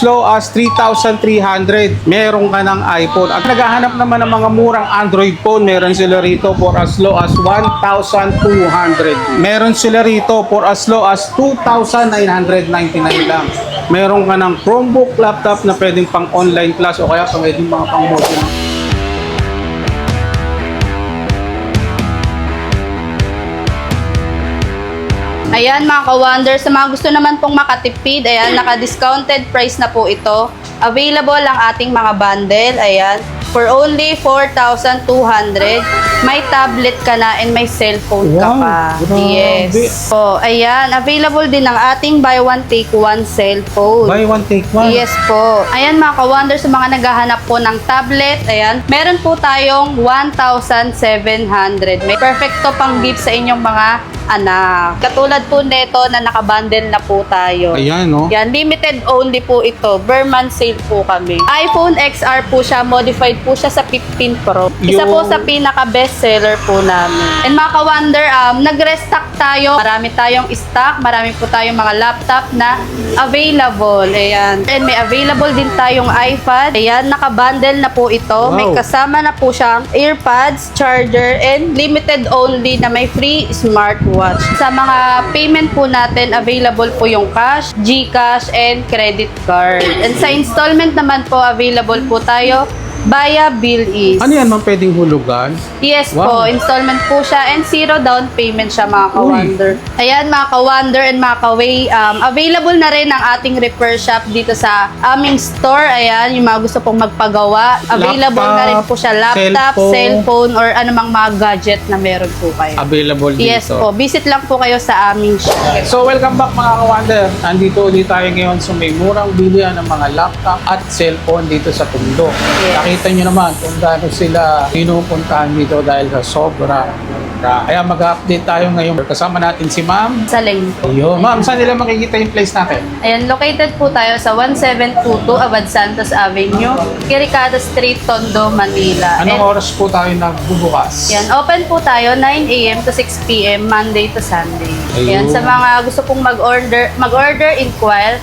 low as 3,300, meron ka ng iPhone. At naghahanap naman ng mga murang Android phone, meron sila rito for as low as 1,200. Meron sila rito for as low as 2,999 lang. Meron ka ng Chromebook laptop na pwedeng pang online class o kaya pwedeng mga pang mobile. Ayan mga ka-wonder, sa mga gusto naman pong makatipid, ayan, naka-discounted price na po ito. Available ang ating mga bundle, ayan, for only 4,200. May tablet ka na and may cellphone ka Wow, pa. grabe. Yes. So, ayan, available din ang ating buy one take one cellphone. Buy one, take one. Yes po. Ayan mga ka-wonder, sa mga naghahanap po ng tablet, ayan, meron po tayong 1,700. May perfecto pang gift sa inyong mga anak. Katulad po nito na nakabundle na po tayo. Ayan, no? Yan, limited only po ito. Berman sale po kami. iPhone XR po siya, modified po siya sa 15 Pro. Isa po sa pinaka-best seller po namin. And mga ka-wonder, nag-restock tayo. Marami tayong stock, marami po tayong mga laptop na available. Ayan. And may available din tayong iPad. Ayan, nakabundle na po ito. Wow. May kasama na po siyang earpads, charger, and limited only na may free smartwatch. Sa mga payment po natin, available po yung cash, GCash, and credit card. And sa installment naman po, available po tayo via Bill-Ease. Ano yan, ma'am, pwedeng hulugan? Yes Wow. po, installment po siya and zero down payment siya mga ka-wonder. Ayan mga ka-wonder and mga ka-way, available na rin ang ating repair shop dito sa aming store. Ayan, yung mga gusto pong magpagawa. Available na rin po siya, laptop, cellphone, or anumang mga gadget na meron po kayo. Available dito. Yes po, visit lang po kayo sa aming shop. So, welcome back mga ka-wonder. Andito ulit tayo ngayon sa may murang bilihan ng mga laptop at cellphone dito sa Tondo. Yes. Nakita nyo naman kung gaano sila pinupuntahan dito dahil sa sobra. Kaya mag-update tayo ngayon. Kasama natin si Ma'am. Sa length. Ayun. Ma'am, saan nila makikita yung place natin? Ayan, located po tayo sa 1722 Abad Santos Avenue, Kirikada Street, Tondo, Manila. Anong And, oras po tayo nagbubukas? yan, open po tayo 9 a.m. to 6 p.m. Monday to Sunday. Ayun. Yan, sa mga gusto pong mag-order, inquire,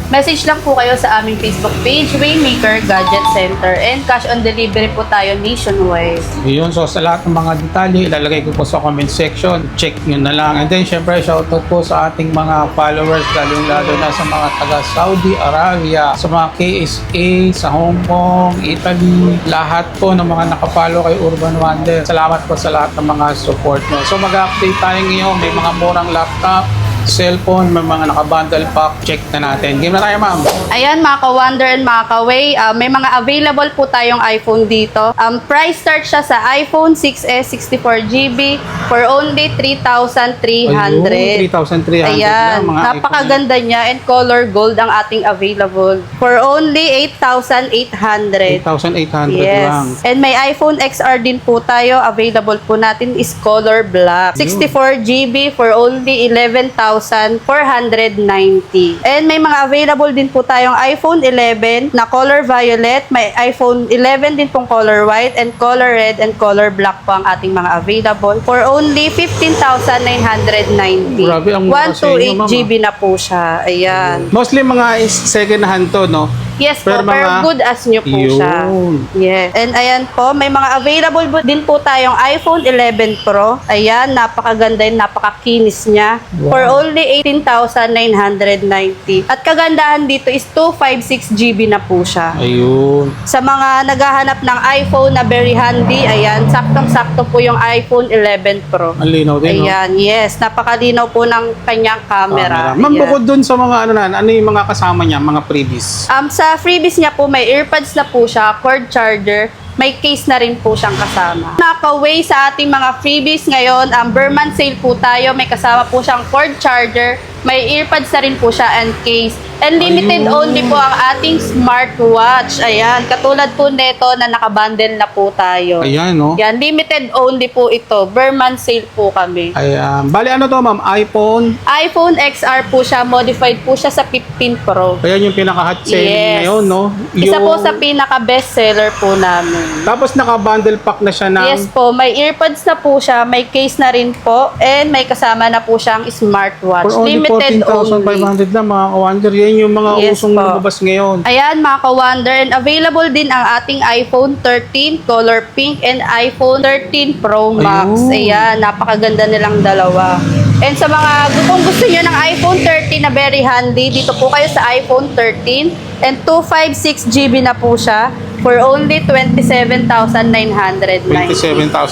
message lang po kayo sa aming Facebook page, Waymaker Gadget Center, and cash on delivery po tayo nationwide. Ayun. So, sa lahat ng mga detalye, ilalagay ko po sa comment section. Check nyo na lang. And then, syempre, shoutout po sa ating mga followers, lalo na sa mga taga Saudi Arabia, sa mga KSA, sa Hong Kong, Italy, lahat po ng mga nakapollow kay Urban Wonder. Salamat po sa lahat ng mga support nyo. So, mag-update tayo ngayon. May mga murang laptop, cellphone, may mga nakabundle pack. Check na natin. Game na tayo, ma'am. Ayan, mga ka-wonder and mga ka-way, may mga available po tayong iPhone dito. Price start siya sa iPhone 6s 64GB for only 3,300. Ayun, 3,300 Ayan, na, mga napakaganda niya and color gold ang ating available for only 8,800. 8,800 Yes. lang. And may iPhone XR din po tayo. Available po natin is color black. 64GB for only 11,490. And may mga available din po tayong iPhone 11 na color violet. May iPhone 11 din pong color white and color red and color black po ang ating mga available for only 15,990. Grabe, ang mura sa inyo, ma'am, 128GB na po siya. Ayan. Mostly mga second hand to, no? Yes po, Pero pero mga- good as new po siya. Yun. Yes. And ayan po, may mga available din po tayong iPhone 11 Pro. Ayan, napakaganda yun, napakakinis niya. Wow. For only 18,990. At kagandahan dito is 256GB na po siya. Ayun. Sa mga naghahanap ng iPhone na very handy, ayan, saktong-sakto po yung iPhone 11 Pro. Ang linaw din, no? Ayan, yes, napakalinaw po ng kanyang camera. Ma'am, Ayan. bukod dun sa mga ano yung mga kasama niya, mga freebies? Sa freebies niya po, may earpads na po siya, cord charger, may case na rin po siyang kasama. Naka-way sa ating mga freebies ngayon, Berman sale po tayo, may kasama po siyang cord charger, may earpads na rin po siya and case. And limited Ayun. only po ang ating smartwatch. Ayan, katulad po nito na nakabundle na po tayo. Ayan, no? Yan, limited only po ito. Berman sale po kami. Ayan. Bali, ano to, ma'am? iPhone? iPhone XR po siya, modified po siya sa 15 Pro. Ayan yung pinaka-hot selling Yes. ngayon, no? Isa po Yung- sa pinaka-best seller po namin. Tapos naka-bundle pack na siya ng... Yes po, may earpads na po siya, may case na rin po, and may kasama na po siyang smartwatch. For only Limited only. 14,500 lang, mga ka-wonder. Ayan yung mga Yes usong po. lumabas ngayon. Ayan mga ka-wonder, and available din ang ating iPhone 13 color pink and iPhone 13 Pro Max. Ayun. Ayan, napakaganda nilang dalawa. And sa mga kung gusto nyo ng iPhone 13 na very handy, dito po kayo sa iPhone 13 and 256GB na po siya for only 27,999. 27,500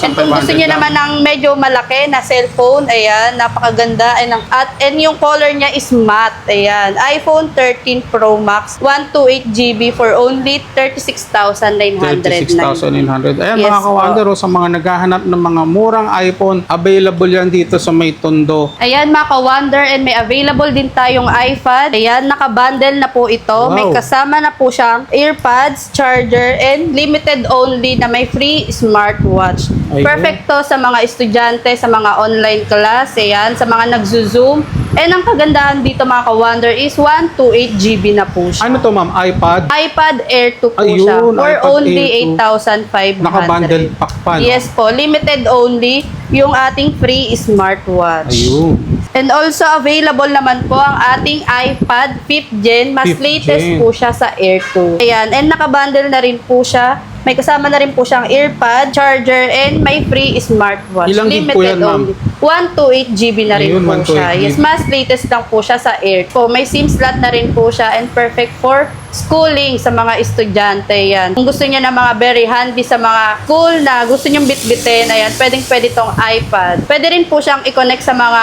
And kung gusto nyo lang. naman ng medyo malaki na cellphone, ayan, napakaganda. And yung color niya is matte. Ayan, iPhone 13 Pro Max, 128GB for only 36,999. 36,900. Ayan Yes mga po. ka-wonder, sa mga naghahanap ng mga murang iPhone, available yan dito sa May Tondo. Ayan mga ka-wonder, and may available din tayong iPad. Ayan, nakabundle na po ito. Wow. May kasama na po siyang earpads, charger, and limited only na may free smartwatch. Ayun. Perfecto sa mga estudyante, sa mga online class, ayan, sa mga nagzo-zoom. And ang kagandahan dito mga ka-wonder is 128GB na po siya. Ano to ma'am? iPad? iPad Air 2 po Ayun, siya for iPad only Air 2. 8,500. Naka-bundle pack pa, no? Yes po, limited only yung ating free smartwatch. Ayun. And also available naman po ang ating iPad 5th Gen. Mas 5th latest Gen. po siya sa Air 2. Ayan, and nakabundle na rin po siya. May kasama na rin po siyang earpad, charger, and may free smartwatch. Ilang gig po yan, ma'am? 128GB na rin Ayun, po siya. 128 Yes, mas latest lang po siya sa Air. Po, may SIM slot na rin po siya and perfect for schooling sa mga estudyante. Yan. Kung gusto niya na mga very handy sa mga school na gusto niyong bitbitin, ayan, pwede tong iPad. Pwede rin po siyang i-connect sa mga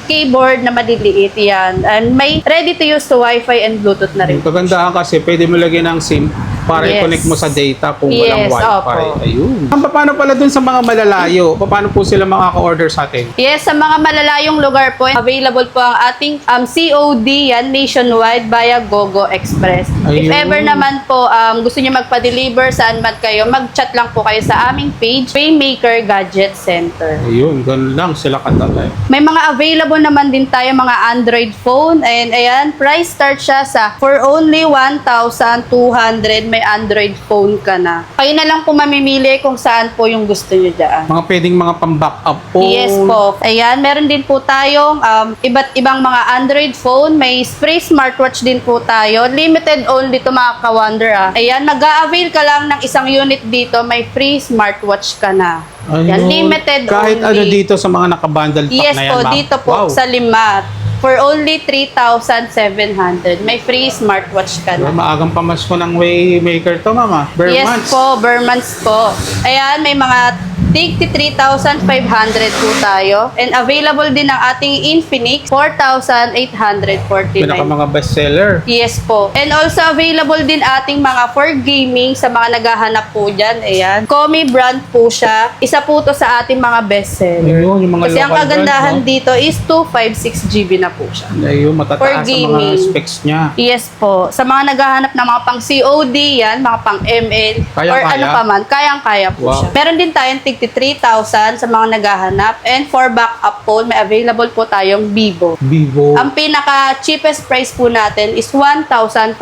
keyboard na maliliit yan. And may ready to use to Wi-Fi and Bluetooth na rin. Kagandahan kasi pwede mo lagyan ng SIM para Yes. i-connect mo sa data kung Yes, walang Wi-Fi. opo. Ayun. Paano pala dun sa mga malalayo? Paano po sila makaka-order sa atin? Yes, sa mga malalayong lugar po, available po ang ating COD yan nationwide via GoGo Express. If Ayun. ever naman po gusto niyo magpa-deliver saan man kayo, mag-chat lang po kayo sa aming page, Waymaker Gadget Center. Ayun, ganun lang sila kadalay. May mga available naman din tayo mga Android phone, and ayan, price start siya sa for only 1,200 may Android phone ka na. Kayo na lang po mamimili kung saan po yung gusto niyo dyan. Mga pwedeng mga pang-backup phone. Yes po. Ayan, meron din po tayong iba't ibang mga Android phone. May free smartwatch din po tayo. Limited only to mga ka-wonder. Ayan, mag-a-avail ka lang ng isang unit dito. May free smartwatch ka na. Ayun. Yan, limited Kahit only. ano dito sa mga nakabundle pack Yes na yan, po, ma'am. dito po Wow. sa Limat. For only 3,700. May free smartwatch ka na. Maagang pamasko ng Waymaker to, mama. Bare Yes months. po, bare months po. Ayan, may mga 3,500 po tayo. And available din ang ating Infinix, 4,849. Pinaka mga bestseller. Yes po. And also available din ating mga for gaming sa mga naghahanap po dyan. Ayan. Komi brand po siya. Isa po to sa ating mga bestseller. Ayun, yung mga Kasi ang local kagandahan brand, no? dito is 256GB na po siya. Ayun, matataas For ang mga gaming. specs niya. Yes po. Sa mga naghahanap ng mga pang COD yan, mga pang ML, or Kayang-kaya? ano pa man, kayang-kaya po Wow. siya. Meron din tayong tig 3,000 sa mga naghahanap. And for backup phone, may available po tayong Vivo. Vivo. Ang pinaka cheapest price po natin is 1,550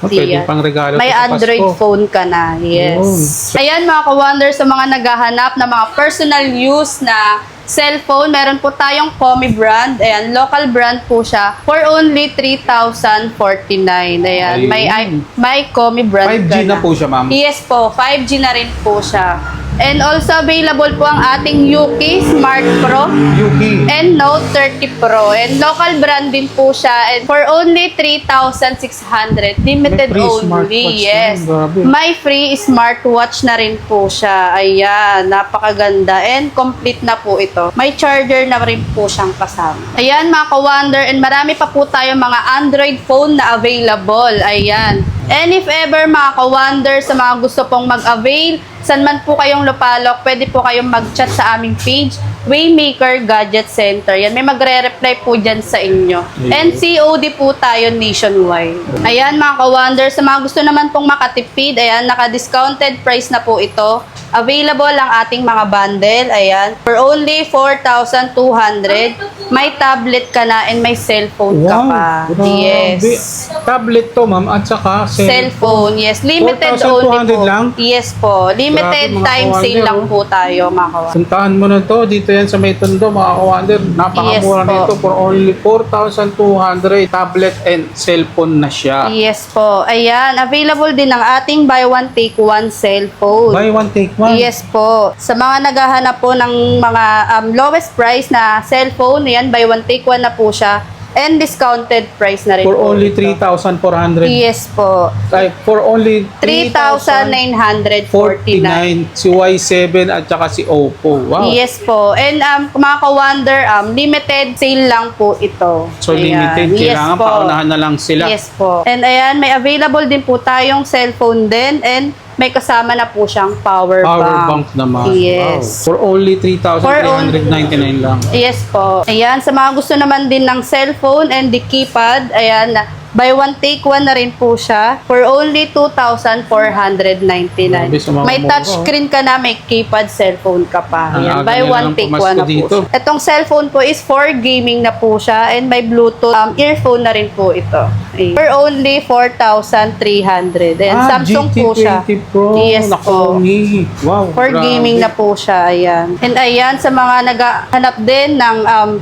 Pwede yan. pang regalo May sa Pasko. Android phone ka na. Yes. Ayan mga ka-wonder, sa mga naghahanap ng mga personal use na cellphone, meron po tayong Komi brand. Ayan, local brand po siya. For only 3,049. Ayan, Ayun. may Komi brand 5G ka na po siya, ma'am. Yes po, 5G na rin po siya. And also available po ang ating Yuki Smart Pro Yuki. and Note 30 Pro. And local brand din po siya. And for only 3,600. Limited May free only. smartwatch Yes. na, grabe. May free smartwatch na rin po siya. Ayan. Napakaganda. And complete na po ito. May charger na rin po siyang kasama. Ayan mga ka-wonder. And marami pa po tayo mga Android phone na available. Ayan. And if ever mga ka-wonder sa mga gusto pong mag-avail, saan man po kayong lupalok, pwede po kayong mag-chat sa aming page, Waymaker Gadget Center. Yan, may magre-reply po dyan sa inyo. And COD po tayo nationwide. Ayan mga ka-wonder, sa mga gusto naman pong makatipid, ayan, naka-discounted price na po ito. Available ang ating mga bundle, ayan, for only 4,200. May tablet ka na and may cellphone ka pa. grabe. Yes. Tablet to, ma'am, at saka Cellphone, yes. Limited 4,200 only po. lang? Yes po. Limited Grabe, mga time kawander, sale lang oh. po tayo, mga kawander. Puntahan mo na to. Dito yan sa may Tondo, mga ka-wonder. Napakamura Yes po. nito for only 4,200. Tablet and cellphone na siya. Yes po. Ayan, available din ang ating buy one take one cellphone. Buy one, take one. Yes po. Sa mga naghahanap po ng mga lowest price na cellphone, ayan, buy one take one na po siya. And discounted price na rin For po only ito. 3,400. Yes po. Like, for only 3,949. si Y7 at saka si Oppo. Wow. Yes po. And mga ka-wonder, limited sale lang po ito. So, Ayan. limited. Yes Kailangan po. paunahan na lang sila. Yes po. And ayan, may available din po tayong cellphone din and may kasama na po siyang power Bank naman. Yes. Wow. For only 3,399 lang. Yes po. Ayan, sa mga gusto naman din ng cellphone and the keypad, ayan, buy one take one na rin po siya for only 2,499. Grabe, sa mga May mura, touchscreen ka na, may keypad cellphone ka pa. Ayan, Ang buy aga one nilang take pumasko one na dito. po siya. Itong cellphone po is for gaming na po siya and may Bluetooth earphone na rin po ito. Ayan. For only 4,300. And Samsung po siya. GT20 Pro. Yes po. Naku, wow. For grabe. gaming na po siya, ayan. And ayan, sa mga naghahanap din ng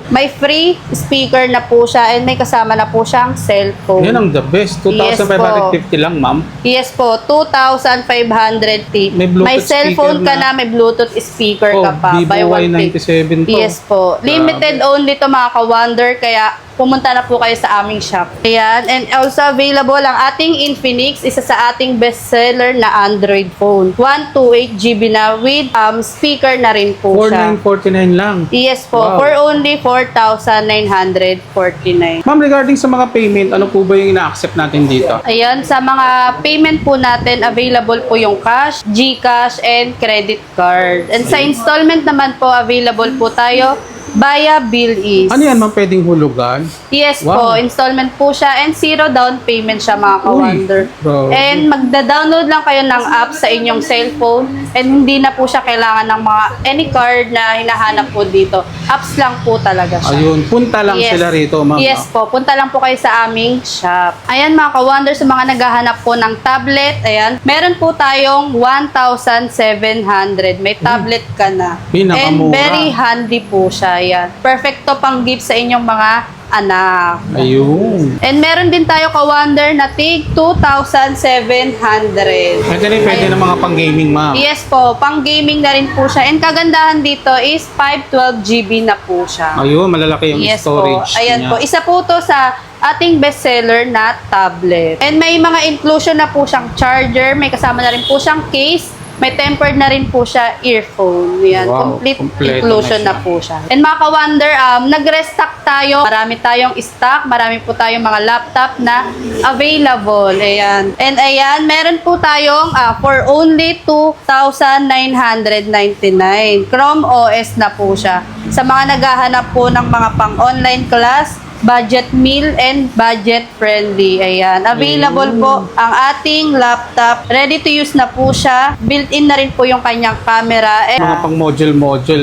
may free speaker na po siya and may kasama na po siyang cellphone. Yan ang the best. Yes 2,550 lang, ma'am. Yes po, 2,550. May Bluetooth cellphone speaker ka na, may Bluetooth speaker Oh, ka pa. Vivo Buy one take. Y97 to. Yes po. Limited only to mga ka-wonder, kaya pumunta na po kayo sa aming shop. Ayan. And also available ang ating Infinix, isa sa ating bestseller na Android phone. 128GB na with speaker na rin po siya. 4,949 lang. Yes po, Wow. for only 4,949. Ma'am, regarding sa mga payment, ano po ba yung ina-accept natin dito? Ayan, sa mga payment po natin, available po yung cash, GCash, and credit card. And sa installment naman po, available po tayo via BillEase. Ano yan, ma'am, pwedeng hulugan? Yes po, Wow. installment po siya and zero down payment siya mga ka-wonder. Bro. And magda-download lang kayo ng app sa inyong cellphone and hindi na po siya kailangan ng mga any card na hinahanap po dito. Apps lang po talaga siya. Ayun, punta lang Yes. sila rito, ma'am. Yes po, punta lang po kayo sa aming shop. Ayan mga ka-wonder, sa mga naghahanap po ng tablet, ayan, meron po tayong 1,700. May tablet ka na. Pinakamura. And very handy po siya. Ayan. Perfecto pang gift sa inyong mga anak. Ayun. And meron din tayo ka-wonder na tig 2,700. Pwede na mga pang-gaming, ma'am. Yes po, pang gaming na rin po siya. And kagandahan dito is 512GB na po siya. Ayun, malalaki yung Yes storage po. Ayan niya. po. Isa po to sa ating bestseller na tablet. And may mga inclusion na po siyang charger. May kasama na rin po siyang case. May tempered na rin po siya earphone. Yan. Wow, Complete kompleto inclusion na na po siya. And mga ka-wonder, nag-restock tayo. Marami tayong stock. Marami po tayong mga laptop na available. Ayan. And ayan, meron po tayong for only 2,999. Chrome OS na po siya. Sa mga naghahanap po ng mga pang-online class, budget meal and budget friendly. Ayan. Available po ang ating laptop. Ready to use na po siya. Built-in na rin po yung kanyang camera. And, Mga pang-module,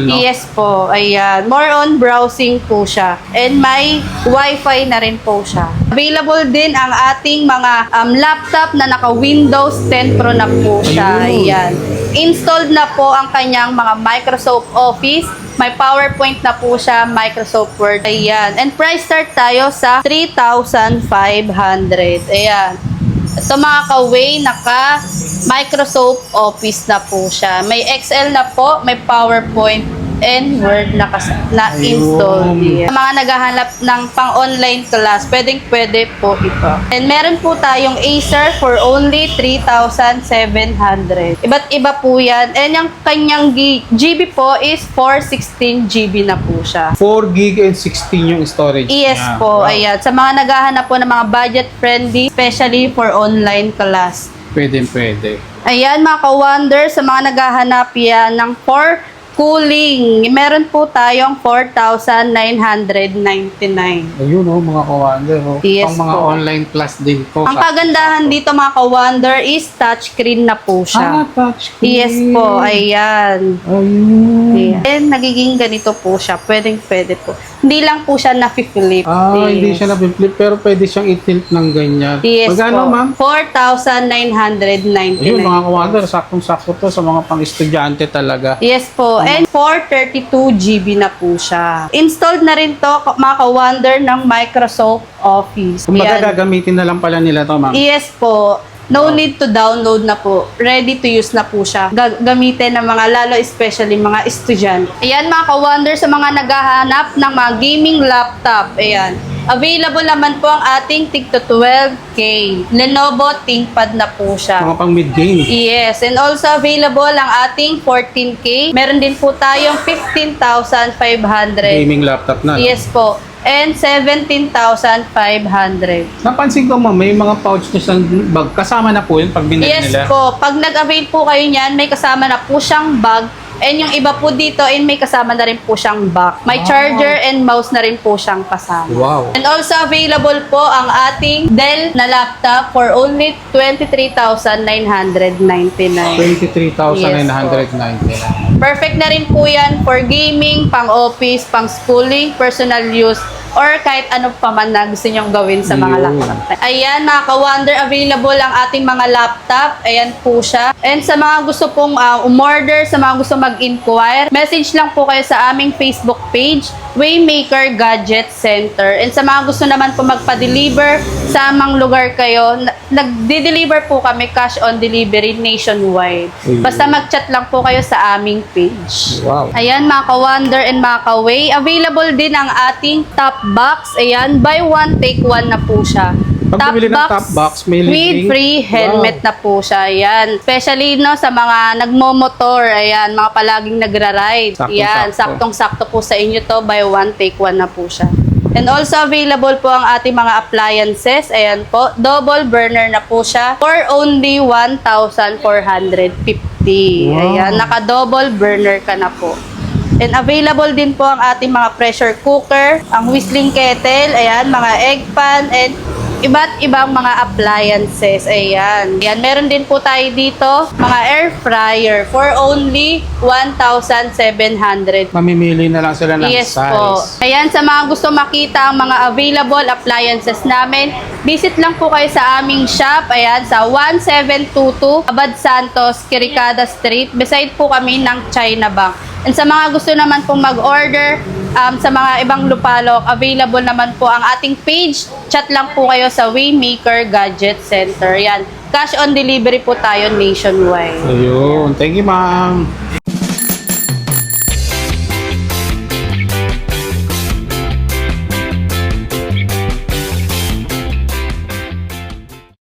no? yes po. Ayan. More on browsing po siya. And may Wi-Fi na rin po siya. Available din ang ating mga laptop na naka Windows 10 Pro na po siya. Ayun. Ayan. Installed na po ang kanyang mga Microsoft Office. May PowerPoint na po siya, Microsoft Word. Ayan. And price start tayo sa 3,500. Ayan. Ito mga ka-way, naka Microsoft Office na po siya. May Excel na po, may PowerPoint and Word na installed. Ayun. Sa mga naghahanap ng pang-online class, pwede po ito. And meron po tayong Acer for only 3,700. Iba't iba po yan. And yung kanyang GB po is 416GB na po siya. 4 gig and 16 yung storage Yes niya. po, Wow. ayan. Sa mga naghahanap po ng mga budget-friendly, especially for online class. Pwede. Ayan, mga ka-wonder, sa mga naghahanap yan ng for cooling, meron po tayong 4,999. Ayun, mga ka-wonder. Yes Pang mga po. online class din to. Ang kagandahan dito mga ka-wonder is touchscreen na po siya. Touchscreen. Yes po, ayan. Ayun. Ayan. And nagiging ganito po siya. Pwede po. hindi lang po siya na-flip. Hindi siya na-flip, pero pwede siyang i-tilt ng ganyan. Yes Magkano, po. ma'am? 4,999. Ayun, mga kawander, saktong-sakto to sa mga pang-estudyante talaga. Yes po. And 432 GB na po siya. Installed na rin to, mga ka-wonder, ng Microsoft Office. Kung Ayan. gagamitin na lang pala nila to, ma'am. Yes po. No need to download na po. Ready to use na po siya. Gamitin ng mga, lalo especially mga estudyante. Ayan mga ka-wonder, sa mga naghahanap ng mga gaming laptop. Ayan. Available naman po ang ating Tigto 12K. Lenovo ThinkPad na po siya. Mga pang mid-game. Yes, and also available ang ating 14K. Meron din po tayong 15,500. Gaming laptop na. Yes po. And 17,500. Napansin ko, ma'am, may mga pouch na siyang bag. Kasama na po yun pag binili Yes nila. po. Pag nag-avail po kayo niyan, may kasama na po siyang bag. And yung iba po dito, may kasama na rin po siyang back. May charger and mouse na rin po siyang kasama. Wow. And also available po ang ating Dell na laptop for only 23,999. 23,999. Perfect na rin po yan for gaming, pang-office, pang-schooling, personal use, or kahit ano pa man na gusto nyong gawin sa mga Yun. laptop. Ayan, mga ka-wonder, available ang ating mga laptop. Ayan po siya. And sa mga gusto pong umorder, sa mga gusto mag-inquire, message lang po kayo sa aming Facebook page, Waymaker Gadget Center. And sa mga gusto naman po magpa-deliver sa amang lugar kayo, nagde-deliver po kami cash on delivery nationwide. Ayun. Basta mag-chat lang po kayo sa aming page. Wow. Ayan, mga ka-wonder and mga ka-way. Available din ang ating top box. Ayan, buy one, take one na po siya. Pag bumili ng top box, may with libreng- free helmet na po siya. Ayan. Especially no, sa mga nagmomotor. Ayan, mga palaging nagra-ride. Saktong-sakto. Ayan, saktong-sakto po sa inyo to. Buy one, take one na po siya. And also available po ang ating mga appliances. Ayan po, double burner na po siya for only 1,450. Wow. Ayan, naka-double burner ka na po. And available din po ang ating mga pressure cooker, ang whistling kettle, ayan, mga egg pan, and iba't ibang mga appliances. Ayan. Ayan, meron din po tayo dito, mga air fryer for only 1,700. Mamimili na lang sila ng Yes size. po. Ayan, sa mga gusto makita ang mga available appliances namin, visit lang po kayo sa aming shop. Ayan, sa 1722 Abad Santos, Quiricada Street. Beside po kami ng China Bank. And sa mga gusto naman pong mag-order sa mga ibang lupalok, available naman po ang ating page. Chat lang po kayo sa Waymaker Gadget Center. Yan. Cash on delivery po tayo nationwide. Ayun. Thank you, ma'am.